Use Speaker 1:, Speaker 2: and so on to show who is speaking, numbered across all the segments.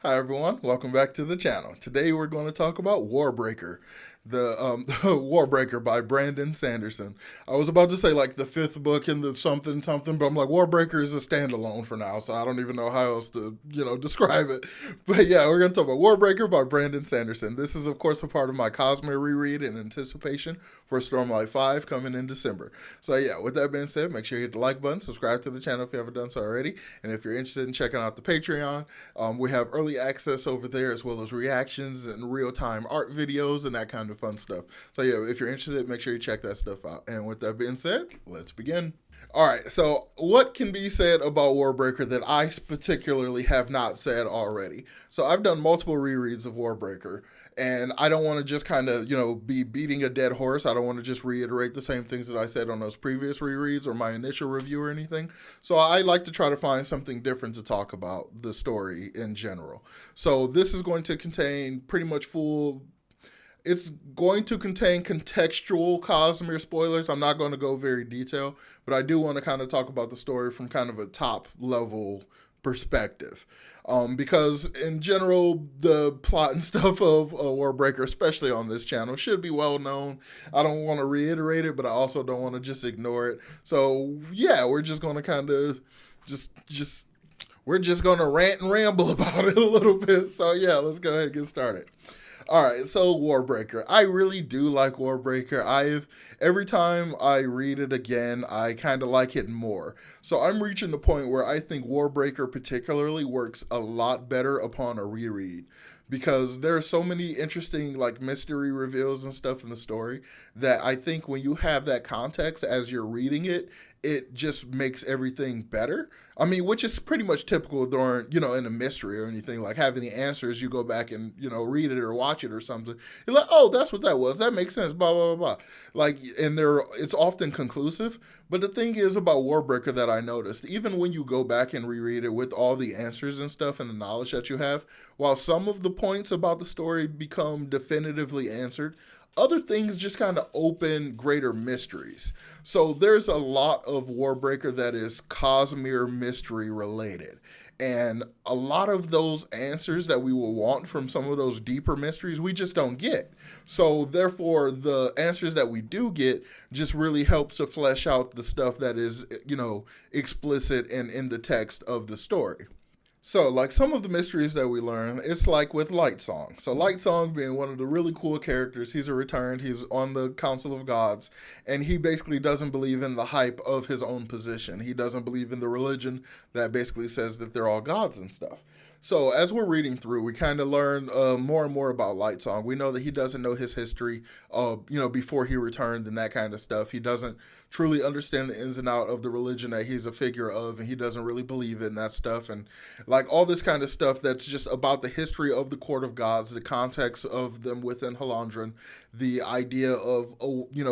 Speaker 1: Hi everyone, welcome back to the channel. Today we're going to talk about Warbreaker, the Warbreaker by Brandon Sanderson. I was about to say like the fifth book in the something something, but I'm like Warbreaker is a standalone for now, so I don't even know how else to describe it. But yeah, we're going to talk about Warbreaker by Brandon Sanderson. This is of course a part of my Cosmere reread in anticipation for Stormlight 5 coming in December. So yeah, with that being said, make sure you hit the like button, subscribe to the channel if you haven't done so already, and if you're interested in checking out the Patreon, we have early access over there as well as reactions and real-time art videos and that kind of fun stuff. So yeah, if you're interested, make sure you check that stuff out. And with that being said, let's begin. All right, so what can be said about Warbreaker that I particularly have not said already? So I've done multiple rereads of Warbreaker, and I don't want to just kind of, be beating a dead horse. I don't want to just reiterate the same things that I said on those previous rereads or my initial review or anything. So I like to try to find something different to talk about the story in general. So this is going to contain pretty much full. It's going to contain contextual Cosmere spoilers. I'm not going to go very detailed, but I do want to kind of talk about the story from kind of a top level perspective. Because in general, the plot and stuff of Warbreaker, especially on this channel, should be well known. I don't want to reiterate it, but I also don't want to just ignore it. So yeah, we're just going to kind of just we're just going to rant and ramble about it a little bit. So yeah, let's go ahead and get started. All right, so Warbreaker. I really do like Warbreaker. Every time I read it again, I kind of like it more. So I'm reaching the point where I think Warbreaker particularly works a lot better upon a reread because there are so many interesting like mystery reveals and stuff in the story that I think when you have that context as you're reading it, it just makes everything better. I mean, which is pretty much typical during, in a mystery or anything, like having the answers, you go back and, read it or watch it or something. You're like, oh, that's what that was. That makes sense, blah, blah, blah, blah. Like, and it's often conclusive. But the thing is about Warbreaker that I noticed, even when you go back and reread it with all the answers and stuff and the knowledge that you have, while some of the points about the story become definitively answered, other things just kind of open greater mysteries. So there's a lot of Warbreaker that is Cosmere mystery related. And a lot of those answers that we will want from some of those deeper mysteries, we just don't get. So therefore, the answers that we do get just really helps to flesh out the stuff that is, explicit and in the text of the story. So, like some of the mysteries that we learn, it's like with Lightsong. So, Lightsong being one of the really cool characters, he's a returned, he's on the Council of Gods, and he basically doesn't believe in the hype of his own position. He doesn't believe in the religion that basically says that they're all gods and stuff. So, as we're reading through, we kind of learn more and more about Lightsong. We know that he doesn't know his history, before he returned and that kind of stuff. He doesn't truly understand the ins and out of the religion that he's a figure of, and he doesn't really believe in that stuff, and like all this kind of stuff that's just about the history of the Court of Gods, the context of them within Halandran, the idea of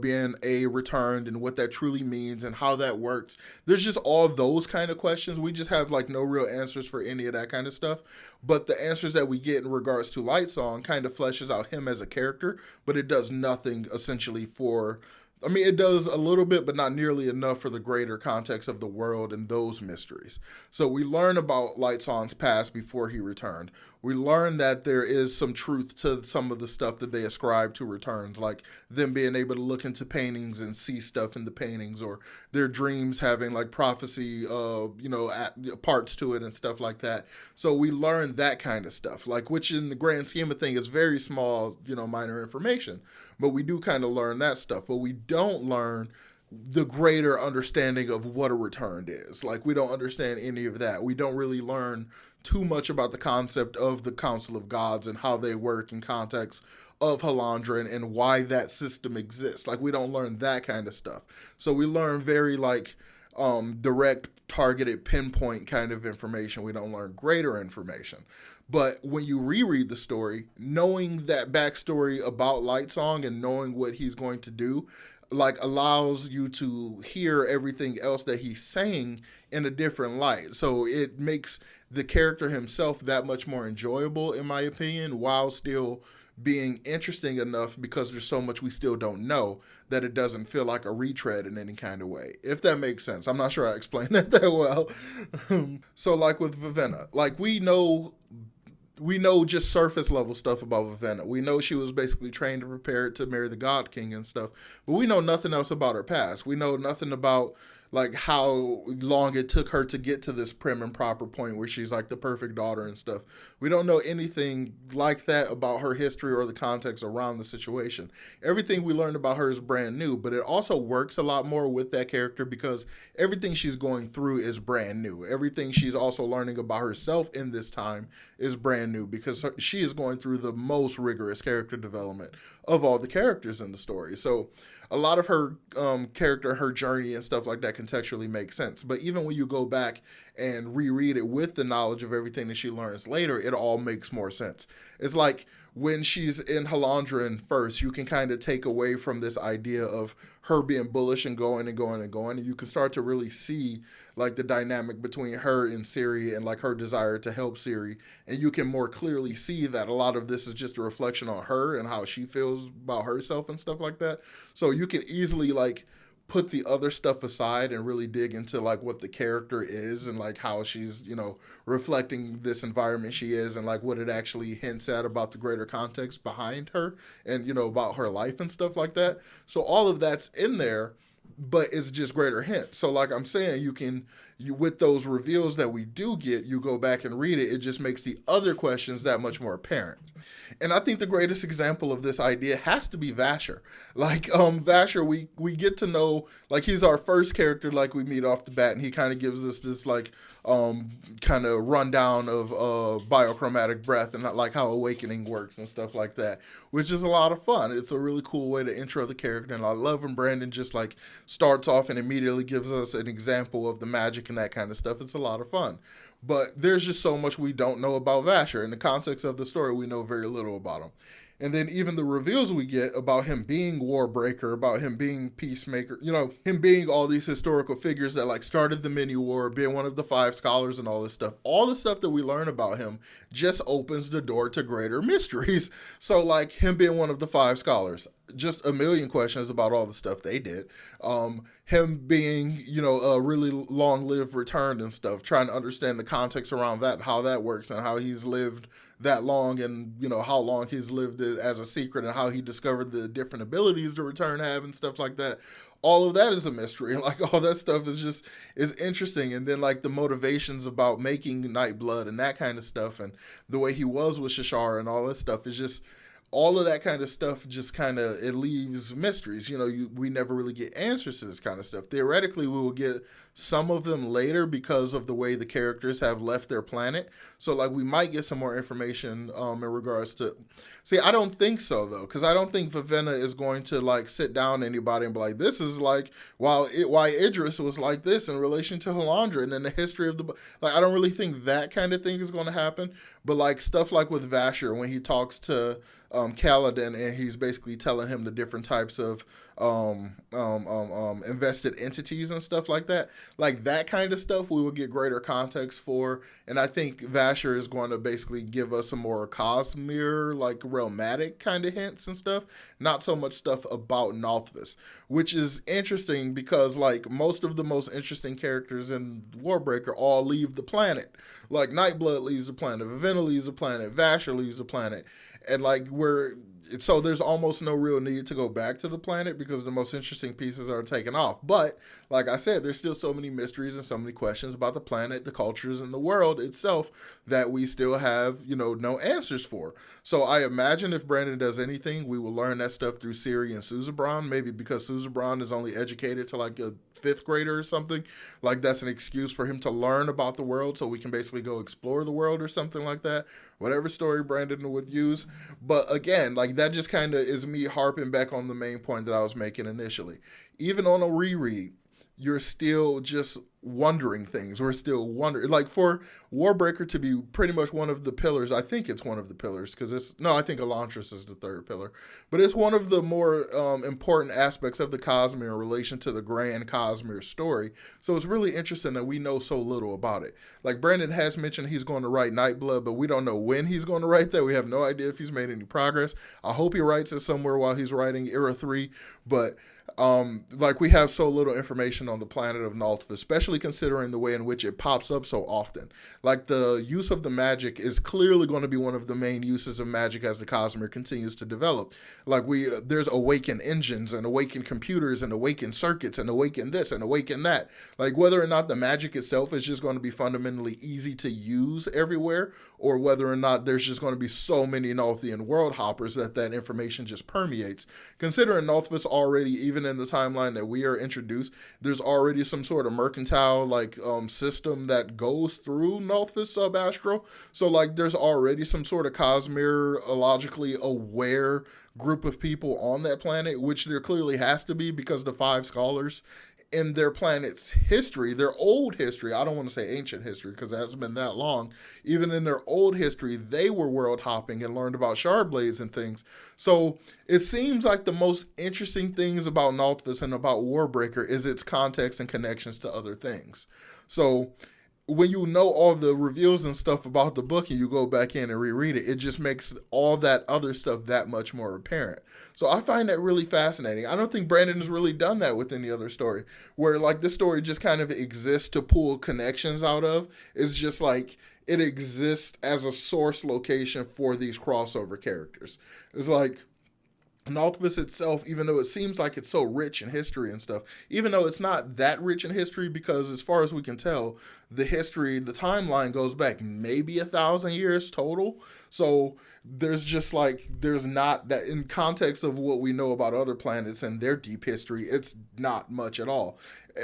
Speaker 1: being a returned and what that truly means and how that works. There's just all those kind of questions. We just have like no real answers for any of that kind of stuff. But the answers that we get in regards to Lightsong kind of fleshes out him as a character, but it does nothing essentially for. I mean, it does a little bit, but not nearly enough for the greater context of the world and those mysteries. So we learn about Lightsong's past before he returned. We learn that there is some truth to some of the stuff that they ascribe to returns, like them being able to look into paintings and see stuff in the paintings, or their dreams having like prophecy, parts to it and stuff like that. So we learn that kind of stuff, like which in the grand scheme of things is very small, minor information. But we do kind of learn that stuff, but we don't learn the greater understanding of what a returned is. Like, we don't understand any of that. We don't really learn too much about the concept of the Council of Gods and how they work in context of Halandran and why that system exists. Like, we don't learn that kind of stuff. So we learn very, like, direct, targeted, pinpoint kind of information. We don't learn greater information. But when you reread the story, knowing that backstory about Lightsong and knowing what he's going to do, like allows you to hear everything else that he's saying in a different light. So it makes the character himself that much more enjoyable, in my opinion, while still being interesting enough because there's so much we still don't know that it doesn't feel like a retread in any kind of way. If that makes sense. I'm not sure I explained that well. So like with Vivenna, like we know we know just surface level stuff about Vivenna. We know she was basically trained to prepare to marry the God King and stuff, but we know nothing else about her past. We know nothing about like how long it took her to get to this prim and proper point where she's like the perfect daughter and stuff. We don't know anything like that about her history or the context around the situation. Everything we learned about her is brand new, but it also works a lot more with that character because everything she's going through is brand new. Everything she's also learning about herself in this time is brand new because she is going through the most rigorous character development of all the characters in the story. So a lot of her character, her journey and stuff like that contextually makes sense. But even when you go back and reread it with the knowledge of everything that she learns later, it all makes more sense. It's like when she's in Halandrin first, you can kind of take away from this idea of her being bullish and going and going and going, and you can start to really see like the dynamic between her and Ciri and like her desire to help Ciri, and you can more clearly see that a lot of this is just a reflection on her and how she feels about herself and stuff like that. So you can easily like put the other stuff aside and really dig into like what the character is and like how she's, you know, reflecting this environment she is and like what it actually hints at about the greater context behind her and, you know, about her life and stuff like that. So all of that's in there, but it's just greater hints. So like I'm saying, you with those reveals that we do get, you go back and read it, it just makes the other questions that much more apparent. And I think the greatest example of this idea has to be Vasher. Like Vasher, we get to know, like, he's our first character like we meet off the bat, and he kind of gives us this like kind of rundown of biochromatic breath and like how awakening works and stuff like that, which is a lot of fun. It's a really cool way to intro the character, and I love when Brandon just like starts off and immediately gives us an example of the magic and that kind of stuff. It's a lot of fun. But there's just so much we don't know about Vasher. In the context of the story, we know very little about him. And then even the reveals we get about him being Warbreaker, about him being Peacemaker, you know, him being all these historical figures that like started the mini war, being one of the five scholars and all this stuff. All the stuff that we learn about him just opens the door to greater mysteries. So like him being one of the five scholars, just a million questions about all the stuff they did. Him being, you know, a really long-lived returned and stuff, trying to understand the context around that and how that works and how he's lived that long and, you know, how long he's lived it as a secret and how he discovered the different abilities the return have and stuff like that. All of that is a mystery. And like all that stuff is interesting. And then like the motivations about making Nightblood and that kind of stuff and the way he was with Shashar and all that stuff is just, all of that kind of stuff just kind of, it leaves mysteries. You know, we never really get answers to this kind of stuff. Theoretically, we will get some of them later because of the way the characters have left their planet. So, like, we might get some more information in regards to... See, I don't think so, though, because I don't think Vivenna is going to, like, sit down anybody and be like, this is, like, why Idris was like this in relation to Halandra and then the history of the... Like, I don't really think that kind of thing is going to happen. But, like, stuff like with Vasher, when he talks to... Kaladin, and he's basically telling him the different types of invested entities and stuff like that. Like that kind of stuff we will get greater context for, and I think Vasher is going to basically give us some more Cosmere, like realmatic kind of hints and stuff, not so much stuff about Nalthvis, which is interesting because like most of the most interesting characters in Warbreaker all leave the planet. Like Nightblood leaves the planet, Vivenna leaves the planet, Vasher leaves the planet. And like so there's almost no real need to go back to the planet because the most interesting pieces are taken off. But like I said, there's still so many mysteries and so many questions about the planet, the cultures, and the world itself that we still have, you know, no answers for. So I imagine if Brandon does anything, we will learn that stuff through Ciri and Suzebron, maybe because Suzebron is only educated to like a fifth grader or something. Like that's an excuse for him to learn about the world so we can basically go explore the world or something like that. Whatever story Brandon would use. But again, like that just kind of is me harping back on the main point that I was making initially. Even on a reread, you're still just wondering things. We're still wondering. Like for Warbreaker to be pretty much one of the pillars, I think it's one of the pillars because I think Elantris is the third pillar. But it's one of the more important aspects of the Cosmere in relation to the grand Cosmere story. So it's really interesting that we know so little about it. Like Brandon has mentioned he's going to write Nightblood, but we don't know when he's going to write that. We have no idea if he's made any progress. I hope he writes it somewhere while he's writing Era 3, but Like we have so little information on the planet of Nalth, especially considering the way in which it pops up so often. Like the use of the magic is clearly going to be one of the main uses of magic as the Cosmere continues to develop. Like there's awakened engines and awakened computers and awakened circuits and awakened this and awakened that. Like whether or not the magic itself is just going to be fundamentally easy to use everywhere, or whether or not there's just going to be so many Nalthian world hoppers that information just permeates. Considering Nalthvis already, even in the timeline that we are introduced, there's already some sort of mercantile system that goes through Nalthvis subastral. So like there's already some sort of cosmologically aware group of people on that planet, which there clearly has to be because the five scholars in their planet's history, their old history, I don't want to say ancient history because it hasn't been that long, even in their old history, they were world hopping and learned about shard blades and things. So it seems like the most interesting things about Nalthvis and about Warbreaker is its context and connections to other things. So when you know all the reveals and stuff about the book and you go back in and reread it, it just makes all that other stuff that much more apparent. So I find that really fascinating. I don't think Brandon has really done that with any other story, where like this story just kind of exists to pull connections out of. It's just like it exists as a source location for these crossover characters. It's like Nalthvis itself, even though it seems like it's so rich in history and stuff, even though it's not that rich in history, because as far as we can tell, the timeline goes back maybe 1,000 years total. So there's not that in context of what we know about other planets and their deep history, it's not much at all.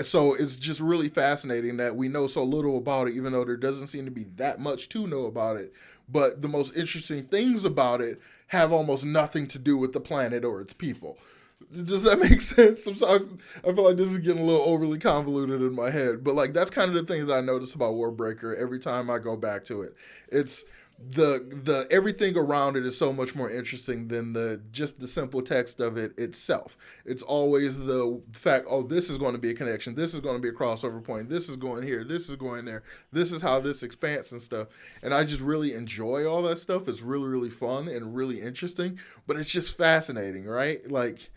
Speaker 1: So it's just really fascinating that we know so little about it, even though there doesn't seem to be that much to know about it. But the most interesting things about it have almost nothing to do with the planet or its people. Does that make sense? I feel like this is getting a little overly convoluted in my head, but like that's kind of the thing that I notice about Warbreaker every time I go back to it. It's the everything around it is so much more interesting than the simple text of it itself. It's always the fact, oh, this is going to be a connection, this is going to be a crossover point, this is going here, this is going there, this is how this expands and stuff. And I just really enjoy all that stuff. It's really, really fun and really interesting, but it's just fascinating, right? Like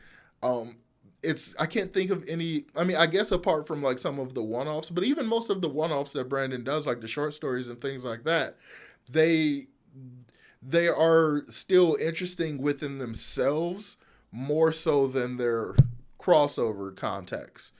Speaker 1: it's I can't think of any. I mean, I guess apart from like some of the one-offs, but even most of the one-offs that Brandon does, like the short stories and things like that, they they are still interesting within themselves more so than their crossover context.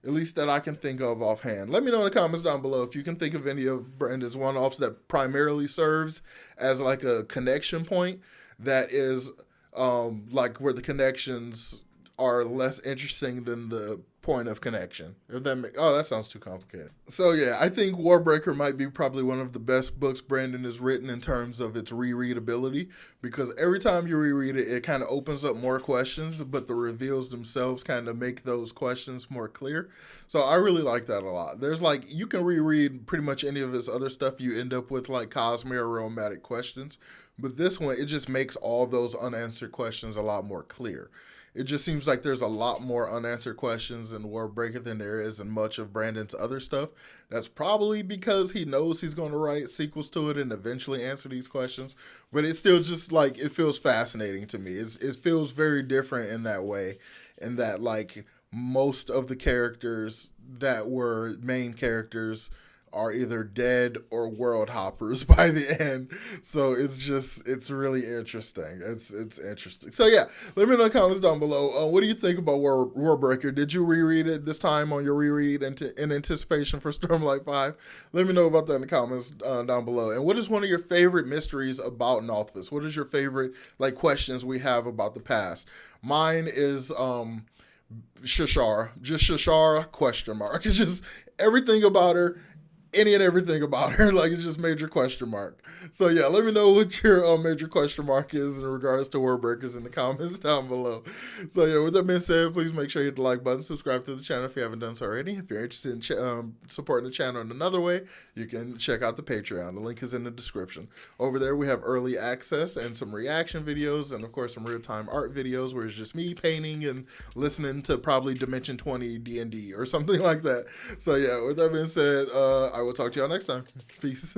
Speaker 1: At least that I can think of offhand. Let me know in the comments down below if you can think of any of Brandon's one-offs that primarily serves as like a connection point that is like where the connections are less interesting than the point of connection. If that oh, that sounds too complicated. So yeah, I think Warbreaker might be probably one of the best books Brandon has written in terms of its rereadability, because every time you reread it, it kind of opens up more questions, but the reveals themselves kind of make those questions more clear. So I really like that a lot. There's like, you can reread pretty much any of his other stuff, you end up with like Cosmere romantic questions, but this one, it just makes all those unanswered questions a lot more clear. It just seems like there's a lot more unanswered questions in Warbreaker than there is in much of Brandon's other stuff. That's probably because he knows he's going to write sequels to it and eventually answer these questions. But it's still just like, it feels fascinating to me. It feels very different in that way, in that like most of the characters that were main characters are either dead or world hoppers by the end. So it's really interesting. It's interesting. So yeah, let me know in the comments down below. What do you think about Warbreaker? Did you reread it this time on your reread in anticipation for Stormlight 5? Let me know about that in the comments down below. And what is one of your favorite mysteries about Nalthvis? What is your favorite like questions we have about the past? Mine is Shashara. Just Shashara question mark. It's just everything about her, any and everything about her. Like, it's just major question mark. So yeah, let me know what your major question mark is in regards to Warbreakers in the comments down below. So yeah, with that being said, please make sure you hit the like button, subscribe to the channel if you haven't done so already. If you're interested in supporting the channel in another way, you can check out the Patreon. The link is in the description. Over there we have early access and some reaction videos, and of course some real-time art videos where it's just me painting and listening to probably Dimension 20 D&D or something like that. So yeah, with that being said, I will talk to y'all next time. Peace.